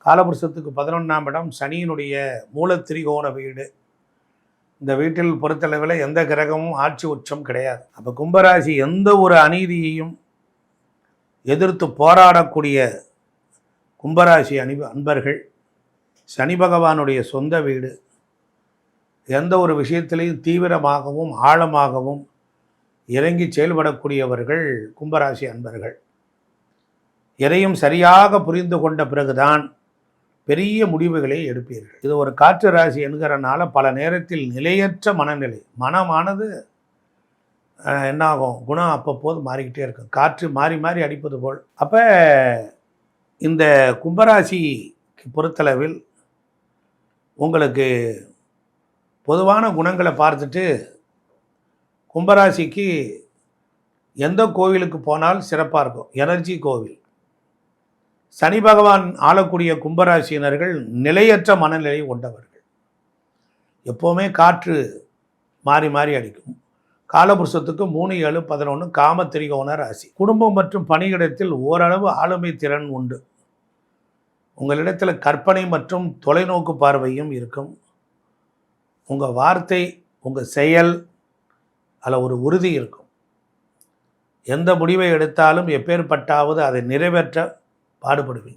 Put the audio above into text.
காலபுருஷத்துக்கு 11ஆம் இடம் சனியினுடைய மூலத்திரிகோண வீடு. இந்த வீட்டில் பொறுத்தளவில் எந்த கிரகமும் ஆட்சி உச்சம் கிடையாது. அப்போ கும்பராசி எந்த ஒரு அநீதியையும் எதிர்த்து போராடக்கூடிய கும்பராசி அன்பர்கள், சனி பகவானுடைய சொந்த வீடு. எந்த ஒரு விஷயத்திலையும் தீவிரமாகவும் ஆழமாகவும் இறங்கி செயல்படக்கூடியவர்கள் கும்பராசி அன்பர்கள். எதையும் சரியாக புரிந்து கொண்ட பிறகுதான் பெரிய முடிவுகளை எடுப்பீர்கள். இது ஒரு காற்று ராசி என்கிறனால பல நேரத்தில் நிலையற்ற மனநிலை, மனமானது என்னாகும், குணம் அப்பப்போது மாறிக்கிட்டே இருக்கும், காற்று மாறி மாறி அடிப்பது போல். அப்போ இந்த கும்பராசிக்கு பொறுத்தளவில் உங்களுக்கு பொதுவான குணங்களை பார்த்துட்டு கும்பராசிக்கு எந்த கோவிலுக்கு போனால் சிறப்பாக இருக்கும், எனர்ஜி கோவில். சனி பகவான் ஆளக்கூடிய கும்பராசியினர்கள் நிலையற்ற மனநிலை கொண்டவர்கள். எப்போவுமே காற்று மாறி மாறி அடிக்கும். காலபுருஷத்துக்கு 3, 7, 11 காமத்திரிகோண ராசி. குடும்பம் மற்றும் பணியிடத்தில் ஓரளவு ஆளுமை திறன் உண்டு. உங்களிடத்தில் கற்பனை மற்றும் தொலைநோக்கு பார்வையும் இருக்கும். உங்கள் வார்த்தை, உங்கள் செயல், அதில் ஒரு உறுதி இருக்கும். எந்த முடிவை எடுத்தாலும் எப்பேற்பட்டாவது அதை நிறைவேற்ற பாடுபடுவீங்க.